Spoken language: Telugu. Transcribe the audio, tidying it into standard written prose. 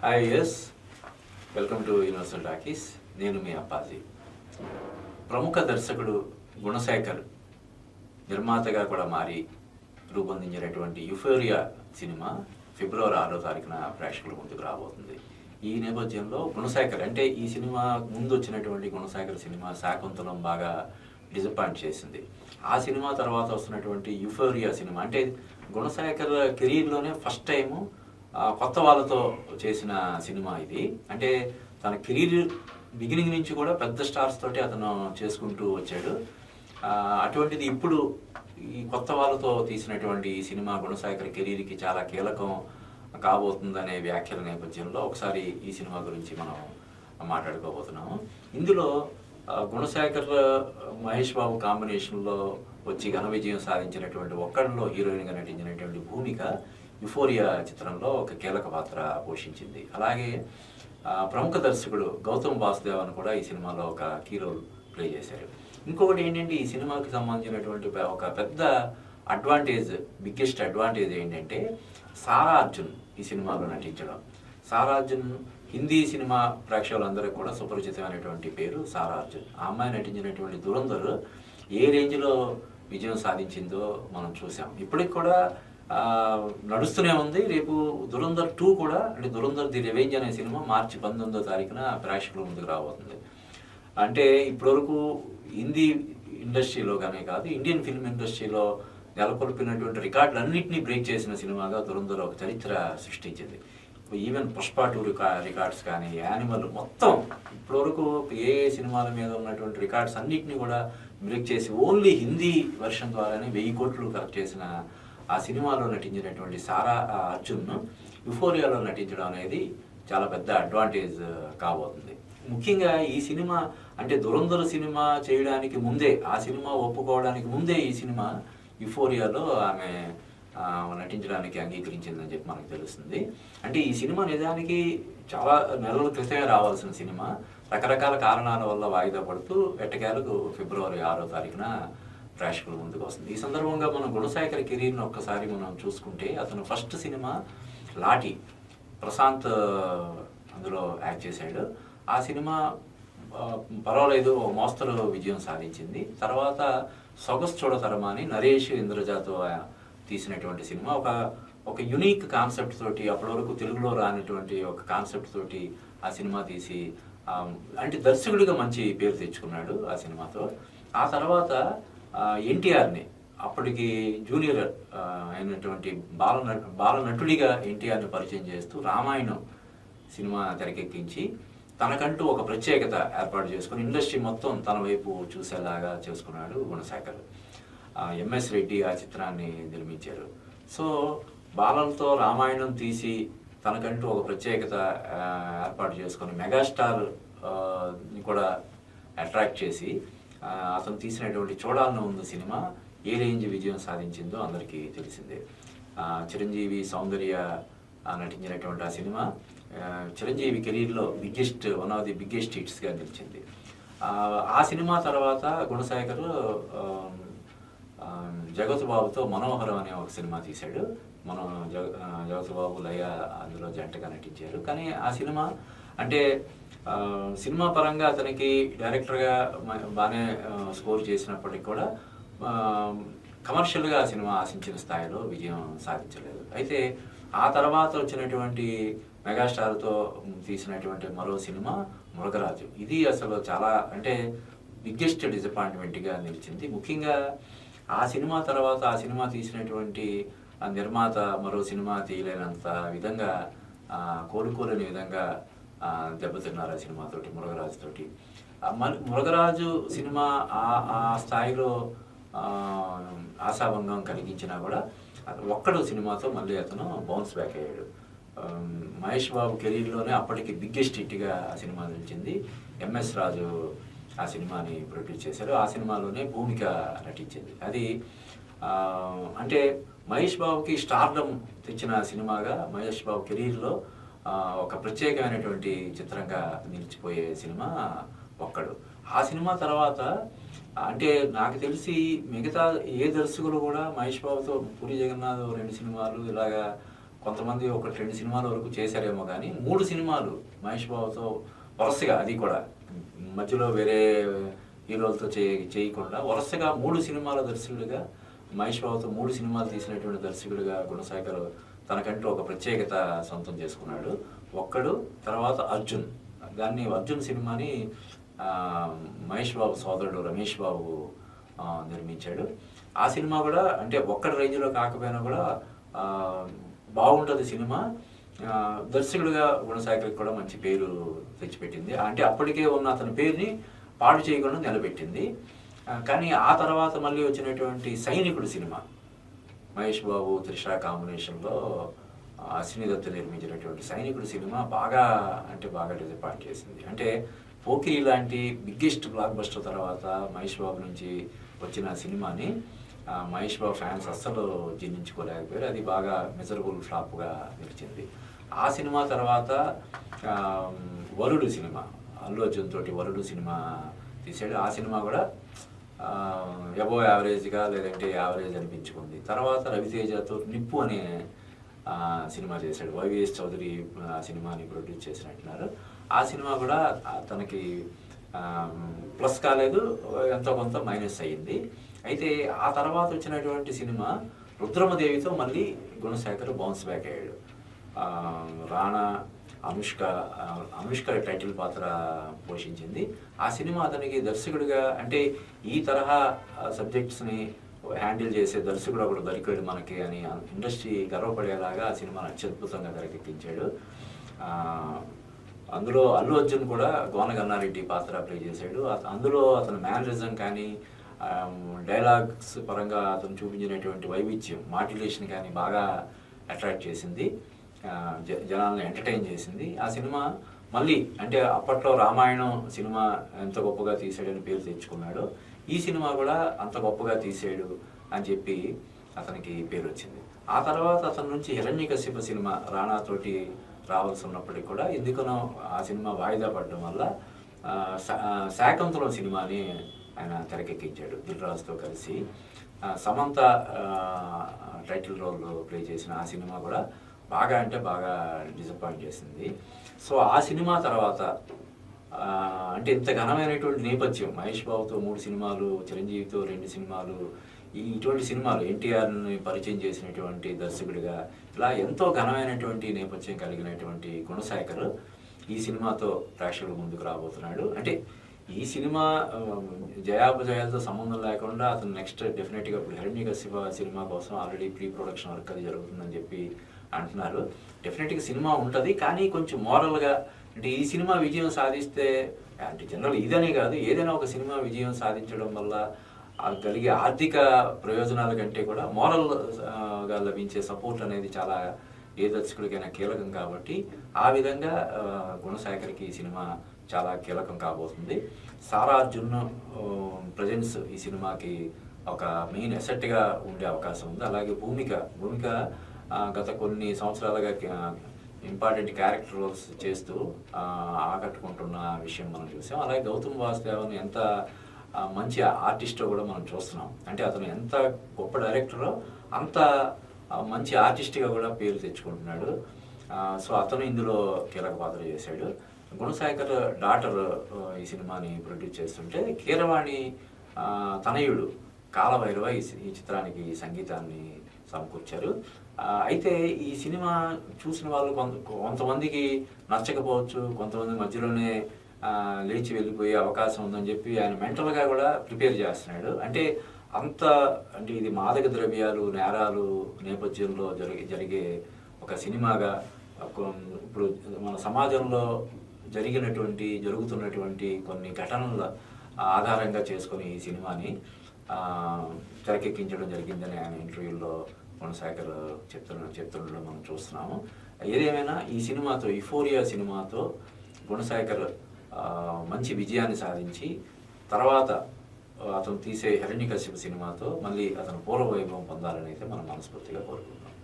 Hi yes welcome to universal talkies. నేను మీ అప్పాజీ. ప్రముఖ దర్శకుడు గుణశేఖర్ నిర్మాతగా కూడా మారి రూపొందించినటువంటి యుఫోరియా సినిమా ఫిబ్రవరి 6వ తారీఖున ప్రేక్షకుల ముందుకు రాబోతుంది. ఈ నేపథ్యంలో గుణశేఖర్ అంటే ఈ సినిమా ముందు వచ్చినటువంటి గుణశేఖర్ సినిమా శాకుంతలం బాగా డిసప్పాయింట్ చేసింది. ఆ సినిమా తర్వాత వస్తున్నటువంటి యుఫోరియా సినిమా అంటే గుణశేఖర్ కెరీర్లోనే ఫస్ట్ టైము కొత్త వాళ్ళతో చేసిన సినిమా ఇది. అంటే తన కెరీర్ బిగినింగ్ నుంచి కూడా పెద్ద స్టార్స్ తోటి అతను చేసుకుంటూ వచ్చాడు. అటువంటిది ఇప్పుడు ఈ కొత్త వాళ్ళతో తీసినటువంటి ఈ సినిమా గుణశేఖర్ కెరీర్కి చాలా కీలకం కాబోతుందనే వ్యాఖ్యల నేపథ్యంలో ఒకసారి ఈ సినిమా గురించి మనం మాట్లాడుకోబోతున్నాము. ఇందులో గుణశేఖర్ మహేష్ బాబు కాంబినేషన్లో వచ్చి ఘన విజయం సాధించినటువంటి ఒక్కడిలో హీరోయిన్గా నటించినటువంటి భూమిక యుఫోరియా చిత్రంలో ఒక కీలక పాత్ర పోషించింది. అలాగే ప్రముఖ దర్శకుడు గౌతమ్ వాసుదేవన్ కూడా ఈ సినిమాలో ఒక కీ రోల్ ప్లే చేశారు. ఇంకొకటి ఏంటంటే ఈ సినిమాకి సంబంధించినటువంటి ఒక పెద్ద అడ్వాంటేజ్, బిగ్గెస్ట్ అడ్వాంటేజ్ ఏంటంటే సారా అర్జున్ ఈ సినిమాలో నటించడం. సారా అర్జున్ హిందీ సినిమా ప్రేక్షకులందరికీ కూడా సుపరిచితమైనటువంటి పేరు సారా అర్జున్. ఆ అమ్మాయి నటించినటువంటి దురంధర్ ఏ రేంజ్లో విజయం సాధించిందో మనం చూసాం. ఇప్పటికి కూడా నడుస్తూనే ఉంది. రేపు దురంధర్ 2 కూడా, అంటే దురంధర్ ది రివెంజ్ అనే సినిమా మార్చి 19వ తారీఖున ప్రేక్షకుల ముందుకు రాబోతుంది. అంటే ఇప్పటివరకు హిందీ ఇండస్ట్రీలో కానీ కాదు, ఇండియన్ ఫిల్మ్ ఇండస్ట్రీలో నెలకొల్పినటువంటి రికార్డులన్నింటినీ బ్రేక్ చేసిన సినిమాగా దురంధర్ ఒక చరిత్ర సృష్టించింది. ఈవెన్ పుష్ప 2 రికార్డ్స్ కానీ, యానిమల్ మొత్తం ఇప్పటివరకు ఏ సినిమాల మీద ఉన్నటువంటి రికార్డ్స్ అన్నింటినీ కూడా బ్రేక్ చేసి ఓన్లీ హిందీ వెర్షన్ ద్వారానే 1000 కోట్లు కలెక్ట్ చేసిన ఆ సినిమాలో నటించినటువంటి సారా అర్జున్ యుఫోరియాలో నటించడం అనేది చాలా పెద్ద అడ్వాంటేజ్ కాబోతుంది. ముఖ్యంగా ఈ సినిమా అంటే దురంధర్ సినిమా చేయడానికి ముందే, ఆ సినిమా ఒప్పుకోవడానికి ముందే ఈ సినిమా యుఫోరియాలో ఆమె నటించడానికి అంగీకరించిందని చెప్పి మనకు తెలుస్తుంది. అంటే ఈ సినిమా నిజానికి చాలా నెలల క్రితమే రావాల్సిన సినిమా రకరకాల కారణాల వల్ల వాయిదా పడుతూ ఎట్టకేలకు ఫిబ్రవరి 6వ తారీఖున ప్రేక్షకుల ముందుకు వస్తుంది. ఈ సందర్భంగా మనం గుణశేఖర్ కెరీర్ని ఒక్కసారి మనం చూసుకుంటే అతను ఫస్ట్ సినిమా లాఠీ, ప్రశాంత్ అందులో యాక్ట్ చేశాడు. ఆ సినిమా పర్వాలేదు, మోస్తరు విజయం సాధించింది. తర్వాత సొగసు చూడతరమా అని నరేష్ ఇంద్రజాతో తీసినటువంటి సినిమా ఒక యునిక్ కాన్సెప్ట్ తోటి, అప్పటి వరకు తెలుగులో రానటువంటి ఒక కాన్సెప్ట్ తోటి ఆ సినిమా తీసి అంటే దర్శకుడిగా మంచి పేరు తెచ్చుకున్నాడు ఆ సినిమాతో. ఆ తర్వాత ఎన్టీఆర్ని, అప్పటికి జూనియర్ అయినటువంటి బాల నటుడిగా ఎన్టీఆర్ని పరిచయం చేస్తూ రామాయణం సినిమా తెరకెక్కించి తనకంటూ ఒక ప్రత్యేకత ఏర్పాటు చేసుకుని ఇండస్ట్రీ మొత్తం తన వైపు చూసేలాగా చేసుకున్నాడు గుణశేఖర్. ఎంఎస్ రెడ్డి ఆ చిత్రాన్ని నిర్మించారు. సో బాలలతో రామాయణం తీసి తనకంటూ ఒక ప్రత్యేకత ఏర్పాటు చేసుకొని మెగాస్టార్ కూడా అట్రాక్ట్ చేసి అతను తీసినటువంటి చూడాలని ఉంది సినిమా ఏ రేంజ్ విజయం సాధించిందో అందరికీ తెలిసిందే. చిరంజీవి, సౌందర్య నటించినటువంటి ఆ సినిమా చిరంజీవి కెరీర్లో వన్ ఆఫ్ ది బిగ్గెస్ట్ హిట్స్గా నిలిచింది. ఆ సినిమా తర్వాత గుణశేఖర్ జగత్ బాబుతో మనోహరం అనే ఒక సినిమా తీశాడు. జగత్ బాబు, లయ అందులో జంటగా నటించారు. కానీ ఆ సినిమా అంటే సినిమా పరంగా అతనికి డైరెక్టర్గా బాగానే స్కోర్ చేసినప్పటికీ కూడా కమర్షియల్గా ఆ సినిమా ఆశించిన స్థాయిలో విజయం సాధించలేదు. అయితే ఆ తర్వాత వచ్చినటువంటి మెగాస్టార్తో తీసినటువంటి మరో సినిమా మృగరాజు, ఇది అసలు చాలా అంటే బిగ్గెస్ట్ డిసప్పాయింట్మెంట్గా నిలిచింది. ముఖ్యంగా ఆ సినిమా తర్వాత ఆ సినిమా తీసినటువంటి నిర్మాత మరో సినిమా తీయలేనంత విధంగా కోలుకోలేని విధంగా దెబ్బతిన్నారు ఆ సినిమాతోటి, మృగరాజు తోటి. మృగరాజు సినిమా ఆ స్థాయిలో ఆశాభంగం కలిగించినా కూడా ఒక్కడు సినిమాతో మళ్ళీ అతను బౌన్స్ బ్యాక్ అయ్యాడు. మహేష్ బాబు కెరీర్లోనే అప్పటికి బిగ్గెస్ట్ హిట్గా ఆ సినిమా నిలిచింది. ఎంఎస్ రాజు ఆ సినిమాని ప్రొడ్యూస్ చేశారు. ఆ సినిమాలోనే భూమిక నటించింది. అది అంటే మహేష్ బాబుకి స్టార్డమ్ తెచ్చిన సినిమాగా మహేష్ బాబు కెరీర్లో ఒక ప్రత్యేకమైనటువంటి చిత్రంగా నిలిచిపోయే సినిమా ఒక్కడు. ఆ సినిమా తర్వాత అంటే నాకు తెలిసి మిగతా ఏ దర్శకులు కూడా మహేష్ బాబుతో పూరి జగన్నాథ్ 2 సినిమాలు ఇలాగా కొంతమంది ఒక 2 సినిమాల వరకు చేశారేమో కానీ 3 సినిమాలు మహేష్ బాబుతో వరుసగా, అది కూడా మధ్యలో వేరే హీరోలతో చేయకుండా వరుసగా 3 సినిమాల దర్శకుడిగా, మహేష్ బాబుతో 3 సినిమాలు తీసినటువంటి దర్శకుడిగా గుణశేఖర్ తనకంటూ ఒక ప్రత్యేకత సొంతం చేసుకున్నాడు. ఒక్కడు, తర్వాత అర్జున్. దాన్ని అర్జున్ సినిమాని మహేష్ బాబు సోదరుడు రమేష్ బాబు నిర్మించాడు. ఆ సినిమా కూడా అంటే ఒక్కడి రేంజ్లో కాకపోయినా కూడా బాగుంటుంది సినిమా. దర్శకుడిగా గుణశేఖర్కి కూడా మంచి పేరు తెచ్చిపెట్టింది. అంటే అప్పటికే ఉన్న అతని పేరుని పాడు చేయకుండా నిలబెట్టింది. కానీ ఆ తర్వాత మళ్ళీ వచ్చినటువంటి సైనికుడు సినిమా, మహేష్ బాబు త్రిష కాంబినేషన్లో అశ్విని దత్ నిర్మించినటువంటి సైనికుడు సినిమా బాగా అంటే బాగా డిసప్పాయింట్ చేసింది. అంటే పోకిరి లాంటి బిగ్గెస్ట్ బ్లాక్ బస్టర్ తర్వాత మహేష్ బాబు నుంచి వచ్చిన సినిమాని మహేష్ బాబు ఫ్యాన్స్ అస్సలు జీర్ణించుకోలేకపోయారు. అది బాగా మెజరబుల్ ఫ్లాప్గా నిలిచింది. ఆ సినిమా తర్వాత వరుడు సినిమా, అల్లు అర్జున్ తోటి వరుడు సినిమా తీసాడు. ఆ సినిమా కూడా ఎబో యావరేజ్గా, లేదంటే యావరేజ్ అనిపించుకుంది. తర్వాత రవితేజతో నిప్పు అనే సినిమా చేశాడు. వైవిఎస్ చౌదరి ఆ సినిమాని ప్రొడ్యూస్ చేసినట్టున్నారు. ఆ సినిమా కూడా తనకి ప్లస్ కాలేదు, ఎంతో కొంత మైనస్ అయ్యింది. అయితే ఆ తర్వాత వచ్చినటువంటి సినిమా రుద్రమదేవితో మళ్ళీ గుణశేఖర్ బౌన్స్ బ్యాక్ అయ్యాడు. రాణా అనుష్క టైటిల్ పాత్ర పోషించింది. ఆ సినిమా అతనికి దర్శకుడిగా, అంటే ఈ తరహా సబ్జెక్ట్స్ని హ్యాండిల్ చేసే దర్శకుడు ఒకడు దొరికాడు మనకి అని ఇండస్ట్రీ గర్వపడేలాగా ఆ సినిమాను అత్యద్భుతంగా తెరకెక్కించాడు. అందులో అల్లు అర్జున్ కూడా గోన గన్నారెడ్డి పాత్ర ప్లే చేశాడు. అందులో అతని మేనరిజం కానీ, డైలాగ్స్ పరంగా అతను చూపించినటువంటి వైవిధ్యం, మాడ్యులేషన్ కానీ బాగా అట్రాక్ట్ చేసింది, జనాలను ఎంటర్టైన్ చేసింది. ఆ సినిమా మళ్ళీ అంటే అప్పట్లో రామాయణం సినిమా ఎంత గొప్పగా తీసాడని పేరు తెచ్చుకున్నాడు. ఈ సినిమా కూడా అంత గొప్పగా తీసాడు అని చెప్పి అతనికి పేరు వచ్చింది. ఆ తర్వాత అతని నుంచి హిరణ్యకశిప సినిమా రాణాతోటి రావాల్సి ఉన్నప్పటికీ కూడా ఎందుకనో ఆ సినిమా వాయిదా పడడం వల్ల శాకంతులం సినిమాని ఆయన తెరకెక్కించాడు దిల్ రాజుతో కలిసి. సమంత టైటిల్ రోల్ ప్లే చేసిన ఆ సినిమా కూడా బాగా అంటే బాగా డిసప్పాయింట్ చేసింది. సో ఆ సినిమా తర్వాత అంటే ఇంత ఘనమైనటువంటి నేపథ్యం, మహేష్ బాబుతో 3 సినిమాలు, చిరంజీవితో 2 సినిమాలు, ఇటువంటి సినిమాలు ఎన్టీఆర్ని పరిచయం చేసినటువంటి దర్శకుడిగా, ఇలా ఎంతో ఘనమైనటువంటి నేపథ్యం కలిగినటువంటి గుణశేఖర్ ఈ సినిమాతో ప్రేక్షకుల ముందుకు రాబోతున్నాడు. అంటే ఈ సినిమా జయాపజయాలతో సంబంధం లేకుండా అతను నెక్స్ట్ డెఫినెట్గా ఇప్పుడు హిరణ్యకశిప సినిమా కోసం ఆల్రెడీ ప్రీ ప్రొడక్షన్ వర్క్ అది జరుగుతుందని చెప్పి అంటున్నారు. డెఫినెట్గా సినిమా ఉంటుంది, కానీ కొంచెం మోరల్గా, అంటే ఈ సినిమా విజయం సాధిస్తే, అంటే జనరల్ ఇదనే కాదు, ఏదైనా ఒక సినిమా విజయం సాధించడం వల్ల కలిగే ఆర్థిక ప్రయోజనాల కంటే కూడా మోరల్గా లభించే సపోర్ట్ అనేది చాలా ఏ దర్శకుడికైనా కీలకం. కాబట్టి ఆ విధంగా గుణశేఖర్కి ఈ సినిమా చాలా కీలకం కాబోతుంది. సారా అర్జున్ ప్రజెన్స్ ఈ సినిమాకి ఒక మెయిన్ అసెట్గా ఉండే అవకాశం ఉంది. అలాగే భూమిక గత కొన్ని సంవత్సరాలుగా ఇంపార్టెంట్ క్యారెక్టర్ రోల్స్ చేస్తూ ఆకట్టుకుంటున్న విషయం మనం చూసాం. అలాగే గౌతమ్ వాసుదేవన్ ఎంత మంచి ఆర్టిస్టో కూడా మనం చూస్తున్నాం. అంటే అతను ఎంత గొప్ప డైరెక్టరో అంత మంచి ఆర్టిస్ట్గా కూడా పేరు తెచ్చుకుంటున్నాడు. సో అతను ఇందులో కీలక పాత్ర చేశాడు. గుణశేఖర్ డాటర్ ఈ సినిమాని ప్రొడ్యూస్ చేస్తుంటే కీరవాణి తనయుడు కాలభైరవ ఈ చిత్రానికి సంగీతాన్ని సమకూర్చారు. అయితే ఈ సినిమా చూసిన వాళ్ళు కొంతమందికి నచ్చకపోవచ్చు, కొంతమంది మధ్యలోనే లేచి వెళ్ళిపోయే అవకాశం ఉందని చెప్పి ఆయన మెంటల్గా కూడా ప్రిపేర్ చేస్తున్నాడు. అంటే అంటే ఇది మాదక ద్రవ్యాలు, నేరాలు నేపథ్యంలో జరిగే ఒక సినిమాగా, ఇప్పుడు మన సమాజంలో జరుగుతున్నటువంటి కొన్ని ఘటనల ఆధారంగా చేసుకొని ఈ సినిమాని తెరకెక్కించడం జరిగిందని ఆయన ఇంటర్వ్యూల్లో గుణశేఖర్ చెప్తుండడం మనం చూస్తున్నాము. ఏదేమైనా ఈ సినిమాతో, యుఫోరియా సినిమాతో గుణశేఖర్ మంచి విజయాన్ని సాధించి తర్వాత అతను తీసే హిరణ్యకశిప సినిమాతో మళ్ళీ అతను పూర్వ వైభవం పొందాలని అయితే మనం మనస్ఫూర్తిగా కోరుకుంటున్నాం.